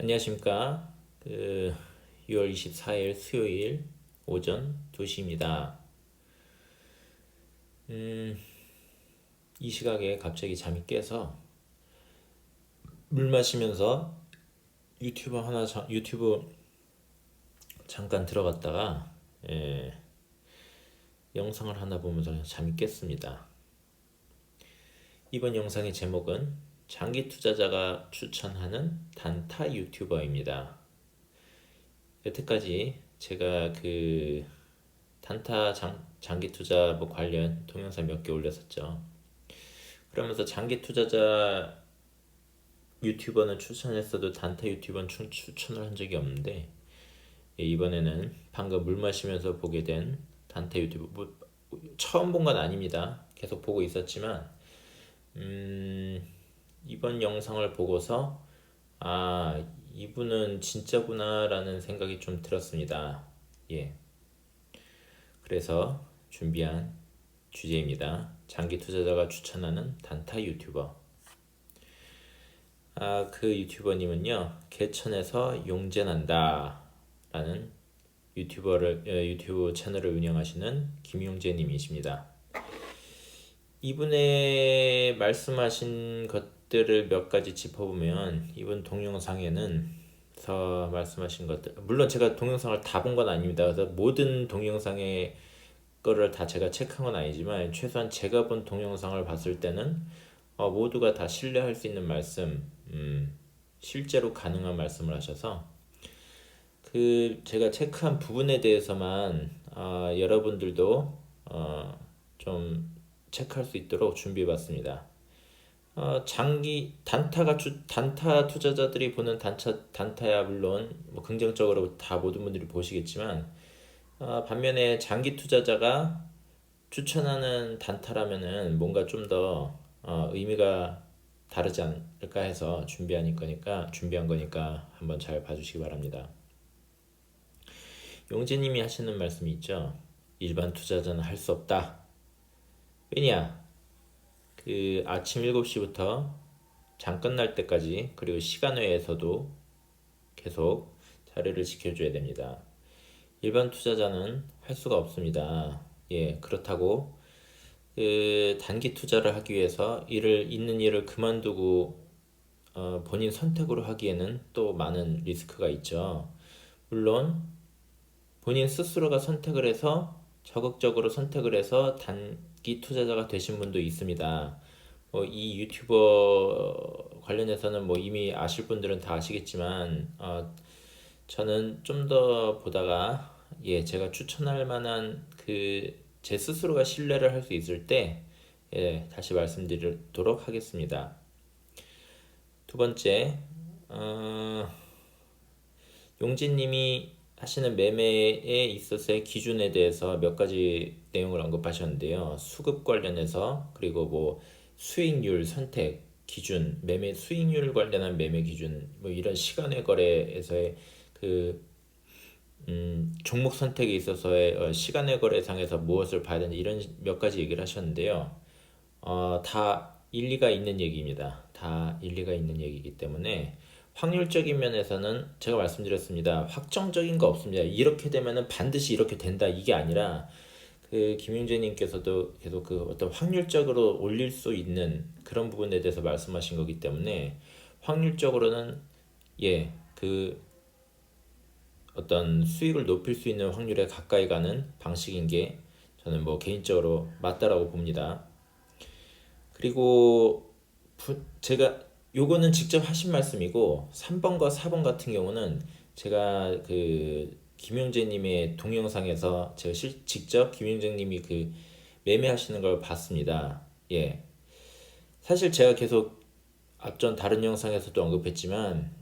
안녕하십니까. 6월 24일 수요일 오전 2시입니다. 이 시각에 갑자기 잠이 깨서 물 마시면서 유튜브 잠깐 들어갔다가 예, 영상을 하나 보면서 그냥 잠이 깼습니다. 이번 영상의 제목은 장기 투자자가 추천하는 단타 유튜버입니다. 여태까지 제가 단타 장기 투자 뭐 관련 동영상 몇 개 올렸었죠. 그러면서 장기 투자자 유튜버는 추천했어도 단타 유튜버는 추천을 한 적이 없는데, 이번에는 방금 물 마시면서 보게 된 단타 유튜버, 뭐 처음 본 건 아닙니다. 계속 보고 있었지만 이번 영상을 보고서 아, 이분은 진짜구나라는 생각이 좀 들었습니다. 예. 그래서 준비한 주제입니다. 장기 투자자가 추천하는 단타 유튜버. 그 유튜버님은요, 개천에서 용재난다 라는 유튜브 채널을 운영하시는 김용재님이십니다. 이분의 말씀하신 것들을 몇 가지 짚어보면, 이분 동영상에는 말씀하신 것들, 물론 제가 동영상을 다 본 건 아닙니다. 그래서 모든 동영상의 거를 다 제가 체크한 건 아니지만, 최소한 제가 본 동영상을 봤을 때는 모두가 다 신뢰할 수 있는 말씀, 실제로 가능한 말씀을 하셔서 제가 체크한 부분에 대해서만 여러분들도 좀 체크할 수 있도록 준비해봤습니다. 단타 투자자들이 보는 단타야 물론 뭐 긍정적으로 다 모든 분들이 보시겠지만, 반면에 장기 투자자가 추천하는 단타라면은 뭔가 좀 더 의미가 다르지 않을까 해서 준비한 거니까 한번 잘 봐주시기 바랍니다. 용재님이 하시는 말씀이 있죠. 일반 투자자는 할 수 없다. 왜냐? 아침 7시부터 장 끝날 때까지, 그리고 시간 외에서도 계속 자리를 지켜줘야 됩니다. 일반 투자자는 할 수가 없습니다. 예, 그렇다고 단기 투자를 하기 위해서 있는 일을 그만두고 본인 선택으로 하기에는 또 많은 리스크가 있죠. 물론 본인 스스로가 적극적으로 선택을 해서 단기 투자자가 되신 분도 있습니다. 이 유튜버 관련해서는 뭐 이미 아실 분들은 다 아시겠지만, 저는 좀 더 보다가 제가 추천할 만한 제 스스로가 신뢰를 할 수 있을 때 다시 말씀드리도록 하겠습니다. 두 번째, 용진님이 하시는 매매에 있어서의 기준에 대해서 몇 가지 내용을 언급하셨는데요. 수급 관련해서, 그리고 뭐 수익률 선택 기준, 매매 수익률 관련한 매매 기준, 뭐 이런 시간의 거래에서의 종목 선택에 있어서의 시간의 거래상에서 무엇을 봐야 되는지, 이런 몇 가지 얘기를 하셨는데요. 다 일리가 있는 얘기입니다. 다 일리가 있는 얘기이기 때문에 확률적인 면에서는 제가 말씀드렸습니다. 확정적인 거 없습니다. 이렇게 되면은 반드시 이렇게 된다, 이게 아니라 김용재님께서도 계속 어떤 확률적으로 올릴 수 있는 그런 부분에 대해서 말씀하신 거기 때문에, 확률적으로는 어떤 수익을 높일 수 있는 확률에 가까이 가는 방식인 게 저는 뭐 개인적으로 맞다라고 봅니다. 그리고 제가 요거는 직접 하신 말씀이고, 3번과 4번 같은 경우는 제가 김용재님의 동영상에서 제가 직접 김용재님이 매매하시는 걸 봤습니다. 예. 사실 제가 계속 앞전 다른 영상에서도 언급했지만,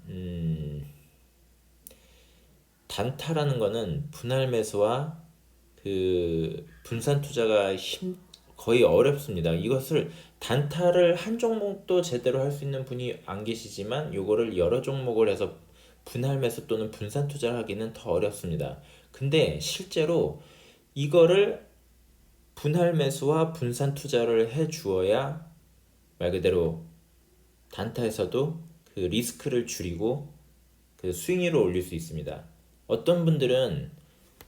단타라는 거는 분할 매수와 분산 투자가 거의 어렵습니다. 이것을 단타를 한 종목도 제대로 할 수 있는 분이 안 계시지만, 요거를 여러 종목을 해서 분할 매수 또는 분산 투자를 하기는 더 어렵습니다. 근데 실제로 이거를 분할 매수와 분산 투자를 해 주어야 말 그대로 단타에서도 리스크를 줄이고 그 수익률을 올릴 수 있습니다. 어떤 분들은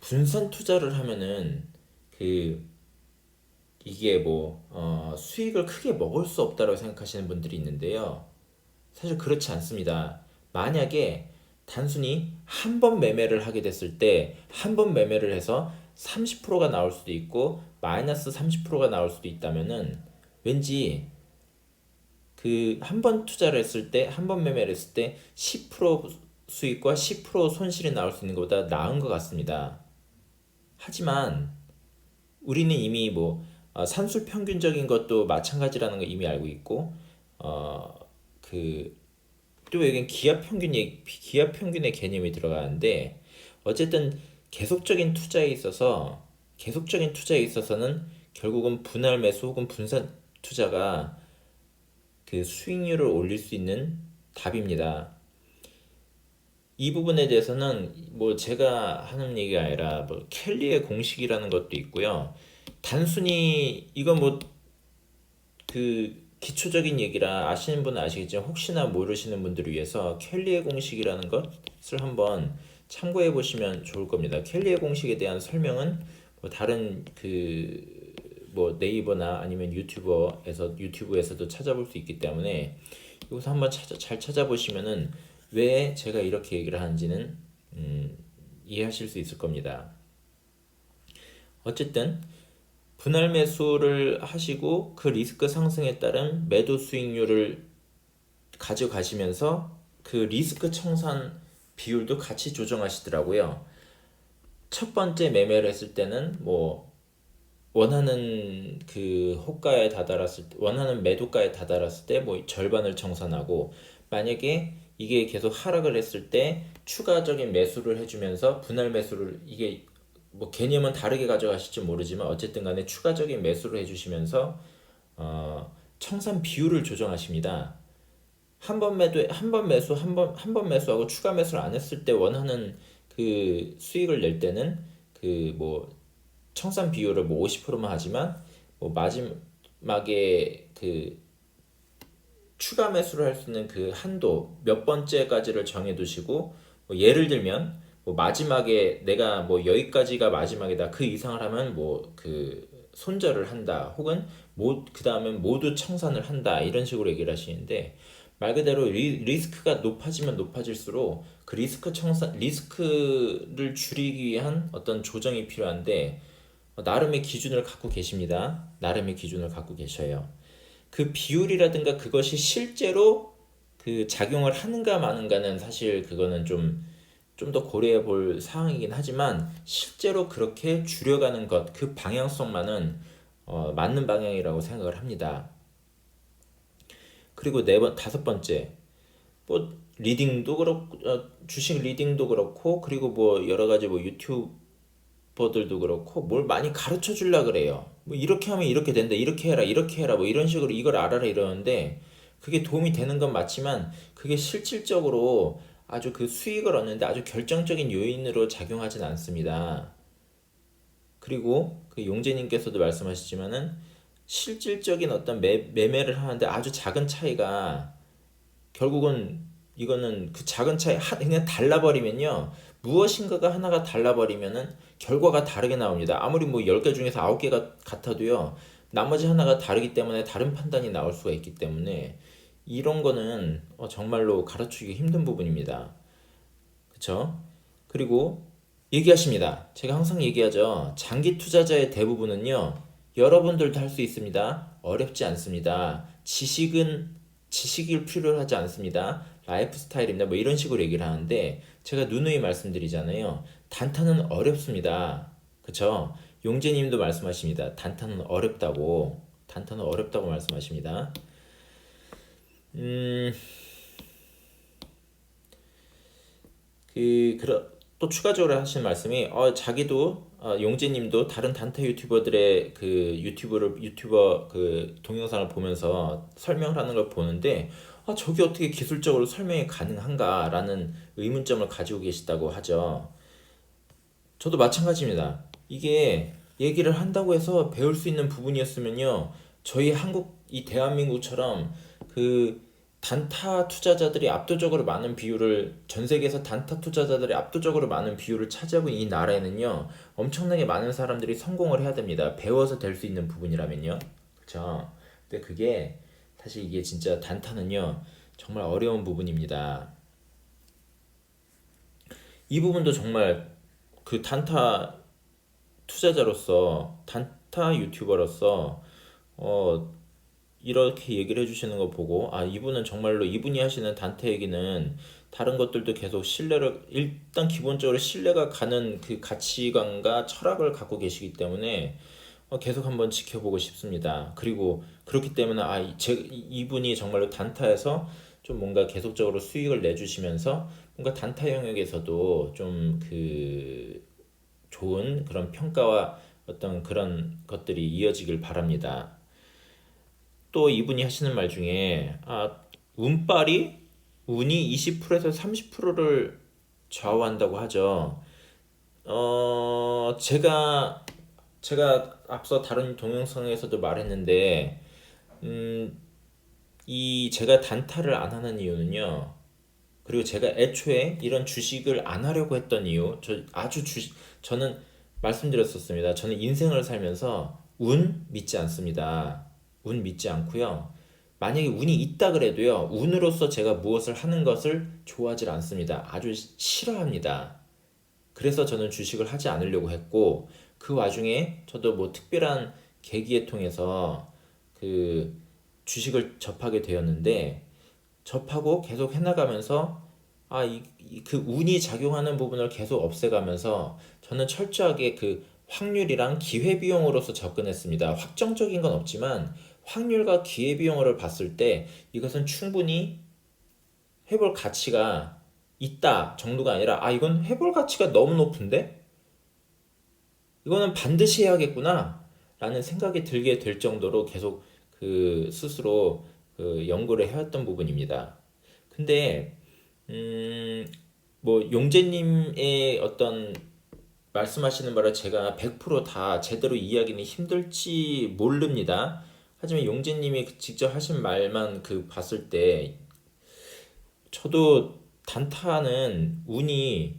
분산 투자를 하면은 그 이게 수익을 크게 먹을 수 없다고 생각하시는 분들이 있는데요. 사실 그렇지 않습니다. 만약에 단순히 한 번 매매를 하게 됐을 때 한 번 매매를 해서 30%가 나올 수도 있고 마이너스 30%가 나올 수도 있다면은 왠지 그 한 번 투자를 했을 때 한 번 매매를 했을 때 10% 수익과 10% 손실이 나올 수 있는 것보다 나은 것 같습니다. 하지만 우리는 이미 산술 평균적인 것도 마찬가지라는 걸 이미 알고 있고 그 또 여긴 기업 평균의 개념이 들어가는데 어쨌든 계속적인 투자에 있어서는 결국은 분할 매수 혹은 분산 투자가 그 수익률을 올릴 수 있는 답입니다. 이 부분에 대해서는 제가 하는 얘기가 아니라 켈리의 공식이라는 것도 있고요. 단순히 이건 그 기초적인 얘기라 아시는 분은 아시겠지만 혹시나 모르시는 분들을 위해서 켈리의 공식이라는 것을 한번 참고해 보시면 좋을 겁니다. 켈리의 공식에 대한 설명은 다른 네이버나 아니면 유튜브에서도 찾아볼 수 있기 때문에 여기서 한번 잘 찾아보시면은 왜 제가 이렇게 얘기를 하는지는 이해하실 수 있을 겁니다. 어쨌든 분할 매수를 하시고 그 리스크 상승에 따른 매도 수익률을 가져가시면서 그 리스크 청산 비율도 같이 조정하시더라고요. 첫 번째 매매를 했을 때는 원하는 원하는 매도가에 다다랐을 때 절반을 청산하고, 만약에 이게 계속 하락을 했을 때 추가적인 매수를 해주면서 분할 매수를, 이게 개념은 다르게 가져가실지 모르지만 어쨌든 간에 추가적인 매수를 해주시면서 청산 비율을 조정하십니다. 한 번 매수하고 추가 매수를 안 했을 때 원하는 그 수익을 낼 때는 청산 비율을 50%만 하지만 마지막에 추가 매수를 할 수 있는 그 한도 몇 번째까지를 정해두시고, 예를 들면 마지막에 내가 여기까지가 마지막이다, 그 이상을 하면 손절을 한다, 혹은 그 다음에 모두 청산을 한다, 이런 식으로 얘기를 하시는데, 말 그대로 리스크가 높아지면 높아질수록 그 리스크를 줄이기 위한 어떤 조정이 필요한데, 나름의 기준을 갖고 계십니다. 나름의 기준을 갖고 계셔요. 그 비율이라든가 그것이 실제로 그 작용을 하는가 마는가는 사실 그거는 좀 더 고려해 볼 사항이긴 하지만, 실제로 그렇게 줄여가는 것, 그 방향성만은 맞는 방향이라고 생각을 합니다. 그리고 다섯 번째, 리딩도 그렇고, 주식 리딩도 그렇고, 그리고 여러 가지 유튜버들도 그렇고 뭘 많이 가르쳐 주려 그래요. 이렇게 하면 이렇게 된다, 이렇게 해라, 이렇게 해라, 이런 식으로 이걸 알아라 이러는데, 그게 도움이 되는 건 맞지만 그게 실질적으로 아주 그 수익을 얻는데 아주 결정적인 요인으로 작용하진 않습니다. 그리고 그 용재님께서도 말씀하셨지만은 실질적인 어떤 매매를 하는데 아주 작은 차이가, 결국은 이거는 그 작은 차이 그냥 달라버리면요, 무엇인가가 하나가 달라버리면은 결과가 다르게 나옵니다. 아무리 10개 중에서 9개가 같아도요, 나머지 하나가 다르기 때문에 다른 판단이 나올 수가 있기 때문에 이런 거는 정말로 가르치기 힘든 부분입니다. 그쵸? 그리고 얘기하십니다. 제가 항상 얘기하죠. 장기 투자자의 대부분은요, 여러분들도 할 수 있습니다. 어렵지 않습니다. 지식을 필요로 하지 않습니다. 라이프 스타일입니다. 이런 식으로 얘기를 하는데, 제가 누누이 말씀드리잖아요. 단타는 어렵습니다. 그쵸? 용재님도 말씀하십니다. 단타는 어렵다고. 단타는 어렵다고 말씀하십니다. 또 추가적으로 하신 말씀이, 용재님도 다른 단타 유튜버들의 유튜버 그 동영상을 보면서 설명을 하는 걸 보는데, 저게 어떻게 기술적으로 설명이 가능한가라는 의문점을 가지고 계시다고 하죠. 저도 마찬가지입니다. 이게 얘기를 한다고 해서 배울 수 있는 부분이었으면요, 저희 이 대한민국처럼 단타 투자자들이 압도적으로 많은 비율을 전 세계에서 단타 투자자들이 압도적으로 많은 비율을 차지하고 있는 이 나라에는요 엄청나게 많은 사람들이 성공을 해야 됩니다. 배워서 될 수 있는 부분이라면요, 그렇죠? 근데 그게 사실 이게 진짜 단타는요 정말 어려운 부분입니다. 이 부분도 정말 그 단타 투자자로서 단타 유튜버로서 어 이렇게 얘기를 해주시는 거 보고 아 이분은 정말로 이분이 하시는 단타 얘기는 다른 것들도 계속 신뢰를 일단 기본적으로 신뢰가 가는 그 가치관과 철학을 갖고 계시기 때문에 계속 한번 지켜보고 싶습니다. 그리고 그렇기 때문에 이분이 정말로 단타에서 좀 뭔가 계속적으로 수익을 내주시면서 뭔가 단타 영역에서도 좀 그 좋은 그런 평가와 어떤 그런 것들이 이어지길 바랍니다. 또 이분이 하시는 말 중에 운빨이 운이 20%에서 30%를 좌우한다고 하죠. 제가 앞서 다른 동영상에서도 말했는데 이 제가 단타를 안 하는 이유는요. 그리고 제가 애초에 이런 주식을 안 하려고 했던 이유, 저는 말씀드렸었습니다. 저는 인생을 살면서 운 믿지 않습니다. 운 믿지 않고요. 만약에 운이 있다 그래도요, 운으로서 제가 무엇을 하는 것을 좋아하지 않습니다. 아주 싫어합니다. 그래서 저는 주식을 하지 않으려고 했고, 그 와중에 저도 뭐 특별한 계기에 통해서 그 주식을 접하게 되었는데, 접하고 계속 해나가면서 그 운이 작용하는 부분을 계속 없애가면서 저는 철저하게 그 확률이랑 기회비용으로서 접근했습니다. 확정적인 건 없지만 확률과 기회비용을 봤을 때 이것은 충분히 해볼 가치가 있다 정도가 아니라 이건 해볼 가치가 너무 높은데? 이거는 반드시 해야겠구나 라는 생각이 들게 될 정도로 계속 그 스스로 그 연구를 해왔던 부분입니다. 근데 뭐 용재님의 어떤 말씀하시는 바를 제가 100%다 제대로 이해하기는 힘들지 모릅니다. 하지만 용재님이 직접 하신 말만 그 봤을 때 저도 단타는 운이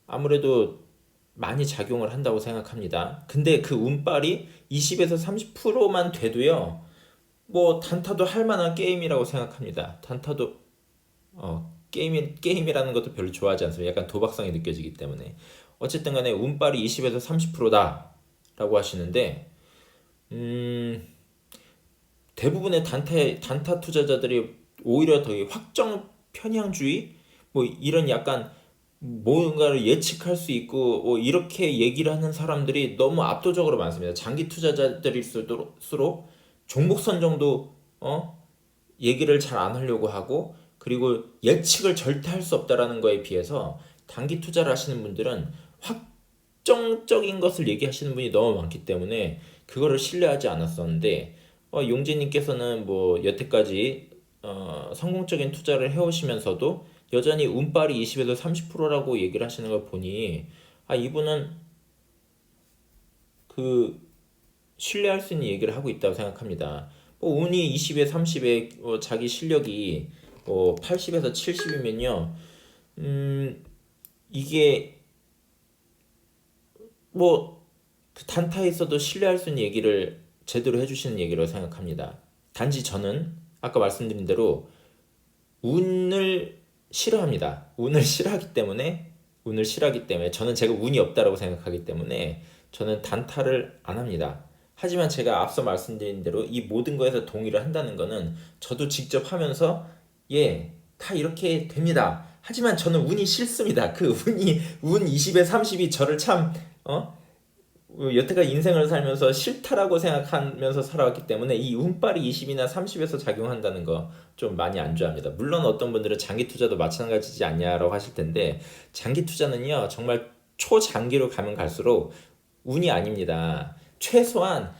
아무래도 많이 작용을 한다고 생각합니다. 근데 그 운빨이 20에서 30%만 돼도요. 뭐 단타도 할 만한 게임이라고 생각합니다. 단타도 게임이라는 것도 별로 좋아하지 않습니다. 약간 도박성이 느껴지기 때문에. 어쨌든 간에 운빨이 20에서 30%다 라고 하시는데 대부분의 단타 투자자들이 오히려 더 확정 편향주의 뭐 이런 약간 뭔가를 예측할 수 있고 뭐 이렇게 얘기를 하는 사람들이 너무 압도적으로 많습니다. 장기 투자자들일수록 종목 선정도 얘기를 잘 안 하려고 하고 그리고 예측을 절대 할 수 없다라는 거에 비해서 단기 투자를 하시는 분들은 확정적인 것을 얘기하시는 분이 너무 많기 때문에 그거를 신뢰하지 않았었는데 용재님께서는 뭐 여태까지 성공적인 투자를 해오시면서도 여전히 운빨이 20에서 30%라고 얘기를 하시는 걸 보니 이분은 그 신뢰할 수 있는 얘기를 하고 있다고 생각합니다. 뭐 운이 20에 30에 자기 실력이 80에서 70이면요. 이게 뭐그 단타에서도 신뢰할 수 있는 얘기를 제대로 해주시는 얘기라고 생각합니다. 단지 저는 아까 말씀드린 대로 운을 싫어합니다. 운을 싫어하기 때문에 저는 제가 운이 없다라고 생각하기 때문에 저는 단타를 안 합니다. 하지만 제가 앞서 말씀드린 대로 이 모든 거에서 동의를 한다는 거는 저도 직접 하면서 다 이렇게 됩니다. 하지만 저는 운이 싫습니다. 운 20에 30이 저를 참 여태까지 인생을 살면서 싫다라고 생각하면서 살아왔기 때문에 이 운빨이 20이나 30에서 작용한다는 거 좀 많이 안 좋아합니다. 물론 어떤 분들은 장기 투자도 마찬가지지 않냐라고 하실 텐데 장기 투자는요 정말 초장기로 가면 갈수록 운이 아닙니다. 최소한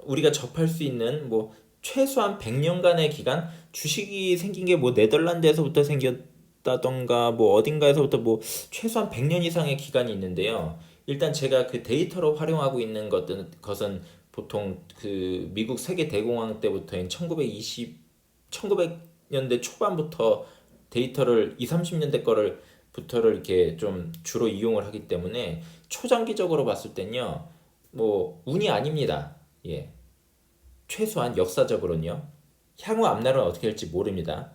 우리가 접할 수 있는 뭐 최소한 100년간의 기간 주식이 생긴 게 뭐 네덜란드에서부터 생겼다던가 뭐 어딘가에서부터 뭐 최소한 100년 이상의 기간이 있는데요. 일단 제가 그 데이터로 활용하고 있는 것은 보통 그 미국 세계 대공황 때부터인 1900년대 초반부터 데이터를 20, 30년대 거를 부터를 이렇게 좀 주로 이용을 하기 때문에 초장기적으로 봤을 땐요. 뭐 운이 아닙니다. 예. 최소한 역사적으로는요. 향후 앞날은 어떻게 될지 모릅니다.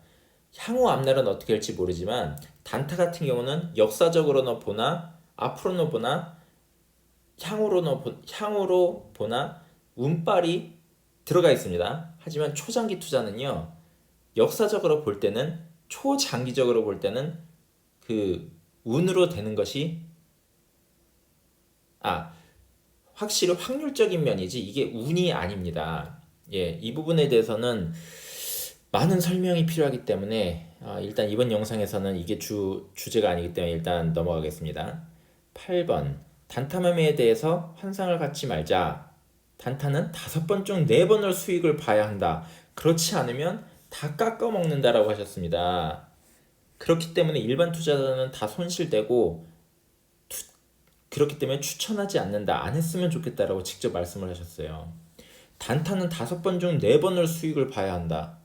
향후 앞날은 어떻게 될지 모르지만 단타 같은 경우는 역사적으로는 보나 앞으로는 보나 향후로 보나 운빨이 들어가 있습니다. 하지만 초장기 투자는요. 역사적으로 볼 때는 초장기적으로 볼 때는 그 운으로 되는 것이 아 확실히 확률적인 면이지 이게 운이 아닙니다. 예, 이 부분에 대해서는 많은 설명이 필요하기 때문에 일단 이번 영상에서는 이게 주제가 아니기 때문에 일단 넘어가겠습니다. 8번 단타 매매에 대해서 환상을 갖지 말자. 단타는 5번 중 4번을 수익을 봐야 한다. 그렇지 않으면 다 깎아먹는다라고 하셨습니다. 그렇기 때문에 일반 투자자는 다 손실되고 그렇기 때문에 추천하지 않는다. 안 했으면 좋겠다라고 직접 말씀을 하셨어요. 단타는 5번 중 4번을 수익을 봐야 한다.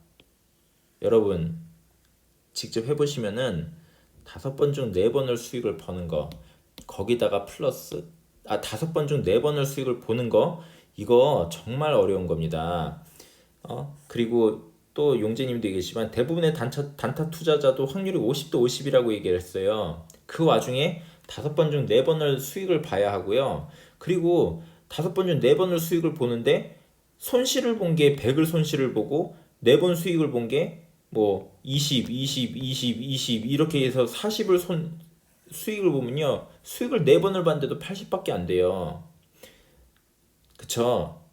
여러분 직접 해보시면은 5번 중 4번을 수익을 버는 거 거기다가 플러스 5번 중 4번을 수익을 보는 거 이거 정말 어려운 겁니다. 그리고 또 용재님도 얘기했지만 대부분의 단타 투자자도 확률이 50대 50이라고 얘기를 했어요. 그 와중에 5번 중 4번을 수익을 봐야 하고요. 그리고 5번 중 4번을 수익을 보는데 손실을 본 게 100을 손실을 보고 4번 수익을 본 게 뭐 20, 20, 20, 20 이렇게 해서 40을 수익을 보면요. 수익을 4번을 봤는데도 80밖에 안 돼요. 그쵸?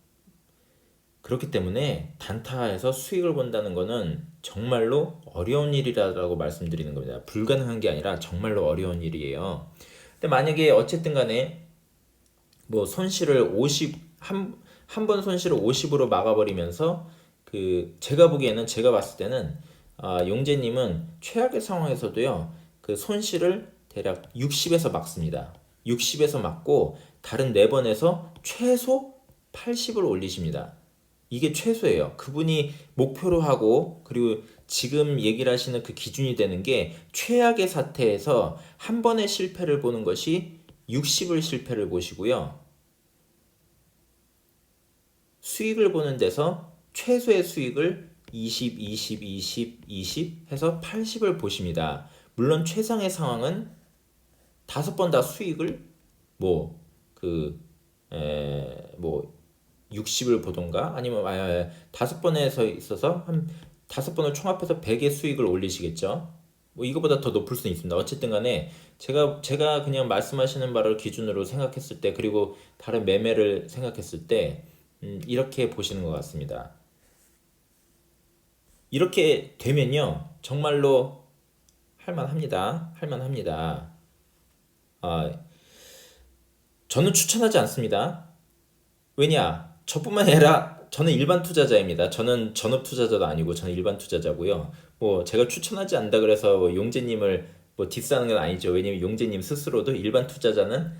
그렇기 때문에 단타에서 수익을 본다는 거는 정말로 어려운 일이라고 말씀드리는 겁니다. 불가능한 게 아니라 정말로 어려운 일이에요. 근데 만약에 어쨌든 간에 뭐 손실을 한 번 손실을 50으로 막아버리면서 제가 보기에는 제가 봤을 때는 용재님은 최악의 상황에서도요 그 손실을 대략 60에서 막습니다. 60에서 막고 다른 4번에서 최소 80을 올리십니다. 이게 최소예요. 그분이 목표로 하고 그리고 지금 얘기를 하시는 그 기준이 되는 게 최악의 사태에서 한 번의 실패를 보는 것이 60을 실패를 보시고요. 수익을 보는 데서 최소의 수익을 20, 20, 20, 20 해서 80을 보십니다. 물론 최상의 상황은 5번 다 수익을 뭐 60을 보던가 아니면 5번에서 있어서 한 5번을 총합해서 100의 수익을 올리시겠죠. 뭐 이거보다 더 높을 수는 있습니다. 어쨌든 간에 제가 그냥 말씀하시는 바를 기준으로 생각했을 때 그리고 다른 매매를 생각했을 때 이렇게 보시는 것 같습니다. 이렇게 되면요. 정말로 할만합니다. 저는 추천하지 않습니다. 왜냐? 저뿐만 아니라 저는 일반 투자자입니다. 저는 전업 투자자도 아니고 저는 일반 투자자고요. 뭐 제가 추천하지 않는다 그래서 뭐 용재님을 뭐 디스하는 건 아니죠. 왜냐면 용재님 스스로도 일반 투자자는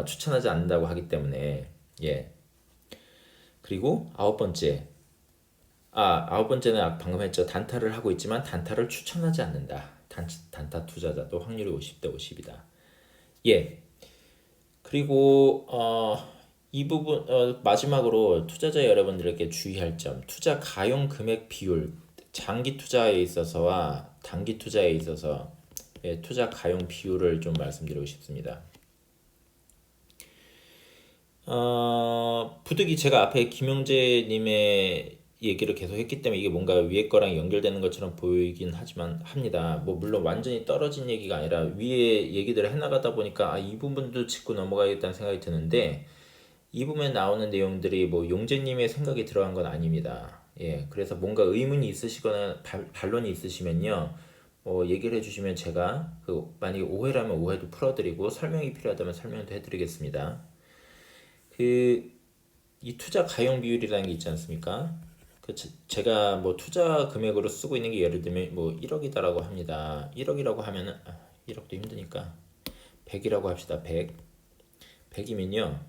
추천하지 않는다고 하기 때문에 예. 그리고 아홉 번째는 방금 했죠. 단타를 하고 있지만 단타를 추천하지 않는다. 단타 투자자도 확률이 50대 50이다. 예. 그리고 이 부분 마지막으로 투자자 여러분들에게 주의할 점. 투자 가용 금액 비율. 장기 투자에 있어서와 단기 투자에 있어서 투자 가용 비율을 좀 말씀드리고 싶습니다. 부득이 제가 앞에 김용재님의 얘기를 계속 했기 때문에 이게 뭔가 위에 거랑 연결되는 것처럼 보이긴 합니다. 뭐 물론 완전히 떨어진 얘기가 아니라 위에 얘기들을 해나가다 보니까 이 부분도 짚고 넘어가야겠다는 생각이 드는데 이 부분에 나오는 내용들이 뭐 용재님의 생각이 들어간 건 아닙니다. 예, 그래서 뭔가 의문이 있으시거나 반론이 있으시면요. 얘기를 해주시면 제가 만약에 오해라면 오해도 풀어드리고 설명이 필요하다면 설명도 해드리겠습니다. 이 투자 가용 비율이라는 게 있지 않습니까? 제가 뭐 투자 금액으로 쓰고 있는 게 예를 들면 뭐 1억이다라고 합니다. 1억이라고 하면은 1억도 힘드니까 100이라고 합시다. 100. 100이면요.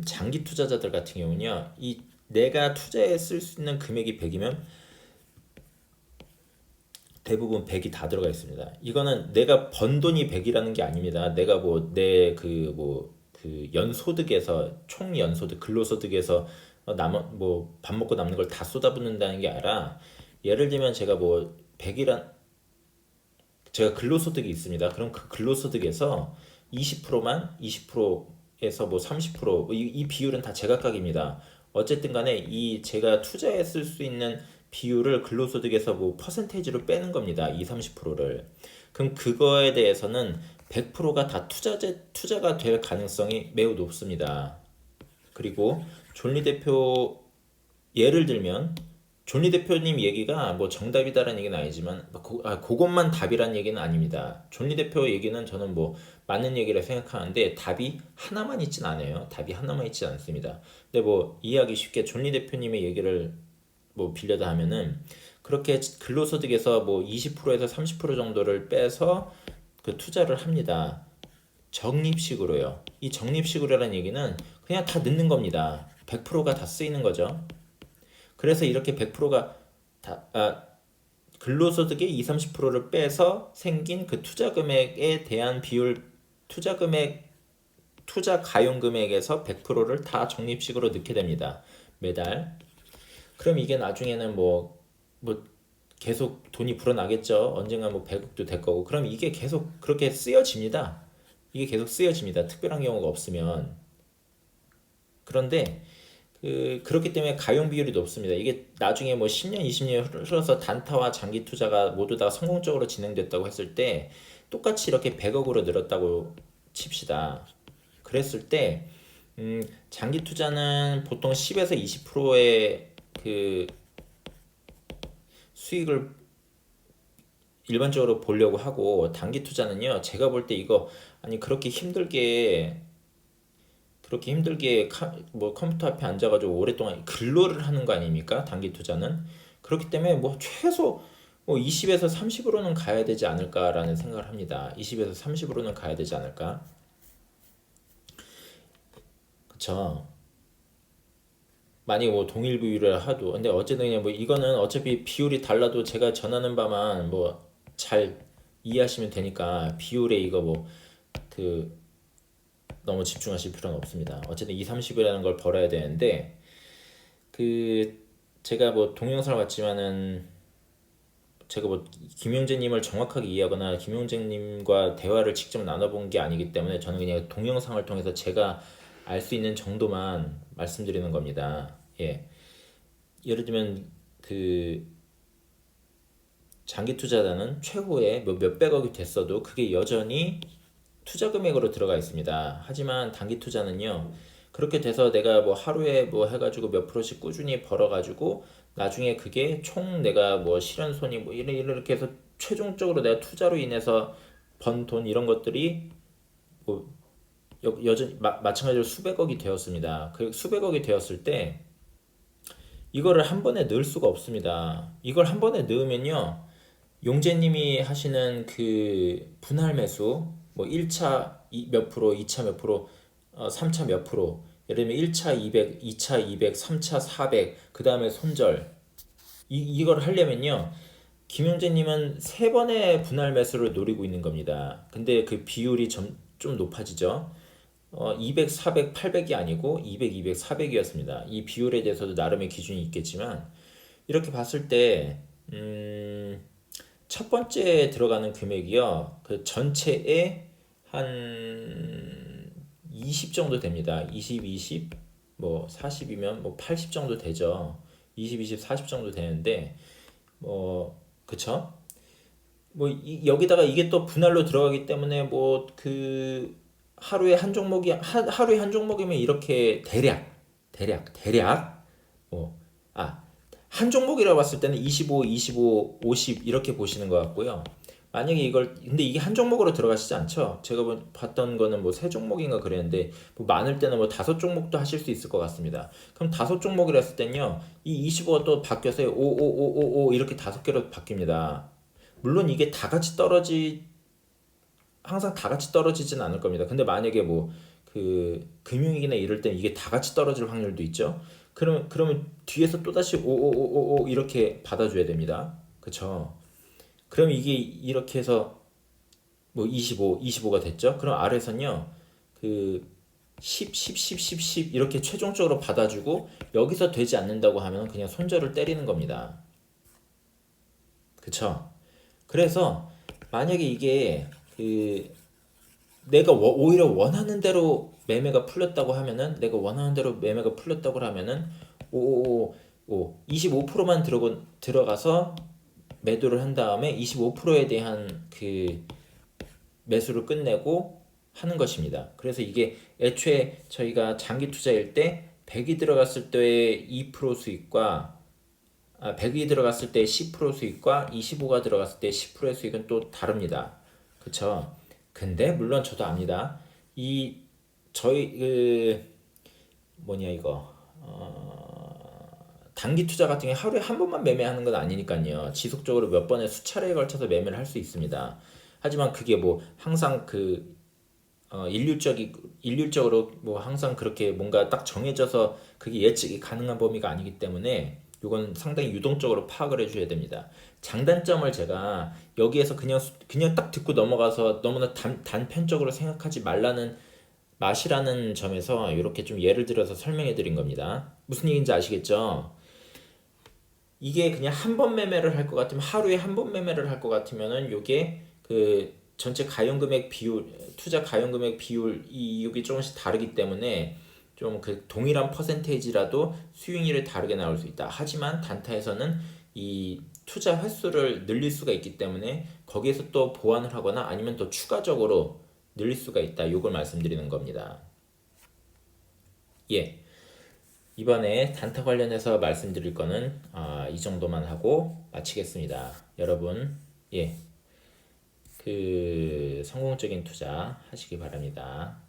장기 투자자들 같은 경우는요. 이 내가 투자에 쓸 수 있는 금액이 100이면 대부분 100이 다 들어가 있습니다. 이거는 내가 번 돈이 100이라는 게 아닙니다. 내가 뭐 내 그 연소득에서 총 연소득 근로소득에서 남은 뭐 밥 먹고 남는 걸 다 쏟아붓는다는 게 아니라 예를 들면 제가 뭐 100이란 제가 근로소득이 있습니다. 그럼 그 근로소득에서 20%만 20%에서 뭐 30%이 비율은 다 제각각입니다. 어쨌든 간에 이 제가 투자에 쓸 수 있는 비율을 근로소득에서 뭐 퍼센테이지로 빼는 겁니다. 2, 30%를. 그럼 그거에 대해서는 100%가 다 투자가 될 가능성이 매우 높습니다. 그리고 존리 대표 예를 들면 존리 대표님 얘기가 뭐 정답이다라는 얘기는 아니지만 그것만 답이라는 얘기는 아닙니다. 존리 대표 얘기는 저는 뭐 맞는 얘기라 생각하는데 답이 하나만 있진 않아요. 답이 하나만 있지 않습니다. 근데 뭐 이해하기 쉽게 존리 대표님의 얘기를 뭐 빌려다 하면은 그렇게 근로소득에서 뭐 20%에서 30% 정도를 빼서 그 투자를 합니다. 적립식으로요. 이 적립식으로라는 얘기는 그냥 다 넣는 겁니다. 100%가 다 쓰이는 거죠. 그래서 이렇게 100%가 다 근로소득의 2, 30%를 빼서 생긴 그 투자 금액에 대한 비율 투자 가용 금액에서 100%를 다 적립식으로 넣게 됩니다. 매달. 그럼 이게 나중에는 뭐 계속 돈이 불어나겠죠. 언젠가 뭐 100억도 될 거고. 그럼 이게 계속 그렇게 쓰여집니다. 이게 계속 쓰여집니다. 특별한 경우가 없으면. 그런데 그렇기 때문에 가용 비율이 높습니다. 이게 나중에 뭐 10년, 20년 흘러서 단타와 장기 투자가 모두 다 성공적으로 진행됐다고 했을 때 똑같이 이렇게 100억으로 늘었다고 칩시다. 그랬을 때 장기 투자는 보통 10에서 20%의 그 수익을 일반적으로 보려고 하고 단기 투자는요. 제가 볼 때 이거 아니 그렇게 힘들게 뭐 컴퓨터 앞에 앉아가지고 오랫동안 근로를 하는 거 아닙니까? 단기 투자는 그렇기 때문에 뭐 최소 뭐 20에서 30으로는 가야 되지 않을까라는 생각을 합니다. 20에서 30으로는 가야 되지 않을까? 그쵸? 만약에 뭐 동일 비율을 하도 근데 어쨌든 그냥 뭐 이거는 어차피 비율이 달라도 제가 전하는 바만 뭐 잘 이해하시면 되니까 비율에 이거 그 너무 집중하실 필요는 없습니다. 어쨌든 2, 30이라는 걸 벌어야 되는데 그 제가 뭐 동영상을 봤지만은 제가 뭐 김용재님을 정확하게 이해하거나 김용재님과 대화를 직접 나눠본 게 아니기 때문에 저는 그냥 동영상을 통해서 제가 알 수 있는 정도만 말씀드리는 겁니다. 예. 예를 들면 그 장기 투자자는 최후에 뭐 몇백억이 됐어도 그게 여전히 투자 금액으로 들어가 있습니다. 하지만 단기 투자는요. 그렇게 돼서 내가 뭐 하루에 뭐 해가지고 몇 프로씩 꾸준히 벌어가지고 나중에 그게 총 내가 뭐 실현손이 뭐 이렇게 해서 최종적으로 내가 투자로 인해서 번 돈 이런 것들이 뭐 여전히 마찬가지로 수백억이 되었습니다. 그 수백억이 되었을 때 이거를 한 번에 넣을 수가 없습니다. 이걸 한 번에 넣으면요. 용재님이 하시는 그 분할 매수 뭐 1차 몇 프로, 2차 몇 프로, 3차 몇 프로 예를 들면 1차 200, 2차 200, 3차 400, 그 다음에 손절 이걸 하려면요 김용재님은 세 번의 분할 매수를 노리고 있는 겁니다. 근데 그 비율이 좀 높아지죠. 200, 400, 800이 아니고 200, 200, 400이었습니다. 이 비율에 대해서도 나름의 기준이 있겠지만 이렇게 봤을 때 첫 번째 들어가는 금액이요. 그 전체의 한 20 정도 됩니다. 20, 20, 뭐 40이면 뭐 80 정도 되죠. 20, 20, 40 정도 되는데 그쵸? 여기다가 이게 또 분할로 들어가기 때문에 뭐 그 하루에 한 종목이면 이렇게 대략 뭐 한 종목이라고 봤을 때는 25, 25, 50 이렇게 보시는 것 같고요. 만약에 근데 이게 한 종목으로 들어가시지 않죠? 제가 봤던 거는 뭐 세 종목인가 그랬는데, 뭐 많을 때는 뭐 다섯 종목도 하실 수 있을 것 같습니다. 그럼 다섯 종목이라 했을 땐요, 이 25가 또 바뀌어서 5, 5, 5, 5, 5 이렇게 다섯 개로 바뀝니다. 물론 이게 항상 다 같이 떨어지진 않을 겁니다. 근데 만약에 그 금융위기나 이럴 때 이게 다 같이 떨어질 확률도 있죠. 그러면 뒤에서 또다시 오오오오오 이렇게 받아줘야 됩니다. 그쵸? 그럼 이게 이렇게 해서 뭐 25가 됐죠? 그럼 아래선요. 그 10 이렇게 최종적으로 받아주고 여기서 되지 않는다고 하면 그냥 손절을 때리는 겁니다. 그쵸? 그래서 만약에 이게 그 내가 오히려 원하는 대로 매매가 풀렸다고 하면은 내가 원하는 대로 매매가 풀렸다고 하면은 오 25%만 들어가서 매도를 한 다음에 25%에 대한 그 매수를 끝내고 하는 것입니다. 그래서 이게 애초에 저희가 장기 투자일 때 100이 들어갔을 때의 2% 수익과 100이 들어갔을 때 10% 수익과 25가 들어갔을 때 10%의 수익은 또 다릅니다. 그쵸? 근데 물론 저도 압니다. 이 저희 그 뭐냐 이거 단기 투자 같은 게 하루에 한 번만 매매하는 건 아니니까요. 지속적으로 몇 번의 수차례에 걸쳐서 매매를 할 수 있습니다. 하지만 그게 뭐 항상 그 일률적으로 뭐 항상 그렇게 뭔가 딱 정해져서 그게 예측이 가능한 범위가 아니기 때문에 이건 상당히 유동적으로 파악을 해줘야 됩니다. 장단점을 제가 여기에서 그냥 딱 듣고 넘어가서 너무나 단편적으로 생각하지 말라는 맛이라는 점에서 이렇게 좀 예를 들어서 설명해 드린 겁니다. 무슨 얘기인지 아시겠죠? 이게 그냥 한 번 매매를 할 것 같으면 하루에 한 번 매매를 할 것 같으면은 요게 그 전체 가용금액 비율 투자 가용금액 비율 이게 조금씩 다르기 때문에 좀 그 동일한 퍼센테이지라도 수익률이 다르게 나올 수 있다. 하지만 단타에서는 이 투자 횟수를 늘릴 수가 있기 때문에 거기에서 또 보완을 하거나 아니면 또 추가적으로 늘릴 수가 있다. 이걸 말씀드리는 겁니다. 예. 이번에 단타 관련해서 말씀드릴 거는 이 정도만 하고 마치겠습니다. 여러분, 예, 그 성공적인 투자 하시기 바랍니다.